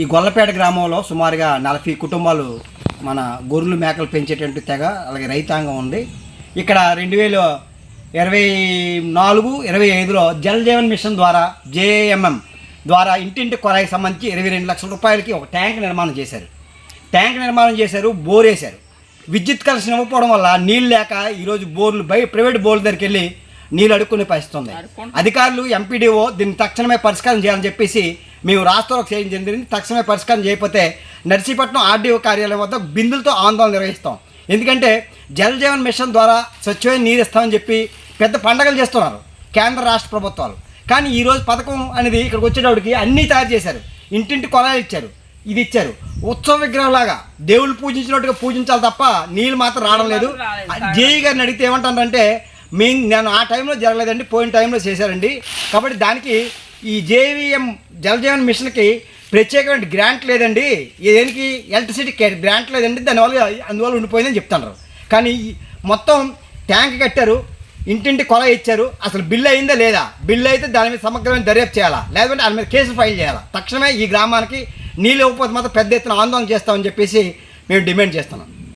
ఈ గొల్లపేట గ్రామంలో సుమారుగా 40 కుటుంబాలు మన గొర్రెలు మేకలు పెంచేటువంటి తెగ, అలాగే రైతాంగం ఉంది. ఇక్కడ 2024-25లో జల్ జీవన్ మిషన్ ద్వారా JAMM ద్వారా ఇంటింటి కొరాయికి సంబంధించి 22 లక్షల రూపాయలకి ఒక ట్యాంక్ నిర్మాణం చేశారు. బోర్ వేశారు. విద్యుత్ కనెక్షన్ ఇవ్వకపోవడం వల్ల నీళ్ళు లేక ఈరోజు బోర్లు ప్రైవేట్ బోర్ల దగ్గరికి వెళ్ళి నీళ్ళు అడుక్కునే పరిస్థితి ఉంది. అధికారులు MPDO దీన్ని తక్షణమే పరిష్కారం చేయాలని చెప్పేసి మేము రాష్ట్రంలోకి చేయడం జరిగింది. తక్షణమే పరిష్కారం చేయకపోతే నర్సీపట్నం RDO కార్యాలయం వద్ద బిందులతో ఆందోళన నిర్వహిస్తాం. ఎందుకంటే జల్ జీవన్ మిషన్ ద్వారా స్వచ్ఛమైన నీరు ఇస్తామని చెప్పి పెద్ద పండగలు చేస్తున్నారు కేంద్ర రాష్ట్ర ప్రభుత్వాలు. కానీ ఈరోజు పథకం అనేది ఇక్కడికి వచ్చేటప్పటికి అన్నీ తయారు చేశారు. ఇంటింటి కొలాయిలు ఇచ్చారు, ఇది ఇచ్చారు. ఉత్సవ విగ్రహంలాగా దేవుళ్ళు పూజించినట్టుగా పూజించాలి తప్ప నీళ్ళు మాత్రం రావడం లేదు. జేఈ గారిని అడిగితే ఏమంటానంటే నేను ఆ టైంలో జరగలేదండి, పోయిన టైంలో చేశారండి. కాబట్టి దానికి ఈ JVM జల్ జీవన్ మిషన్కి ప్రత్యేకమైన గ్రాంట్ లేదండి, దేనికి ఎలక్ట్రిసిటీ గ్రాంట్ లేదండి, అందువల్ల ఉండిపోయిందని చెప్తున్నారు. కానీ మొత్తం ట్యాంక్ కట్టారు, ఇంటింటి కొలాయి ఇచ్చారు. అసలు బిల్లు అయిందా లేదా? బిల్లు అయితే దాని మీద సమగ్రమైన దర్యాప్తు చేయాలా, లేదంటే దాని మీద కేసులు ఫైల్ చేయాలా. తక్షణమే ఈ గ్రామానికి నీళ్ళు ఇవ్వకపోతే మాత్రం పెద్ద ఎత్తున ఆందోళన చేస్తామని చెప్పేసి మేము డిమాండ్ చేస్తున్నాం.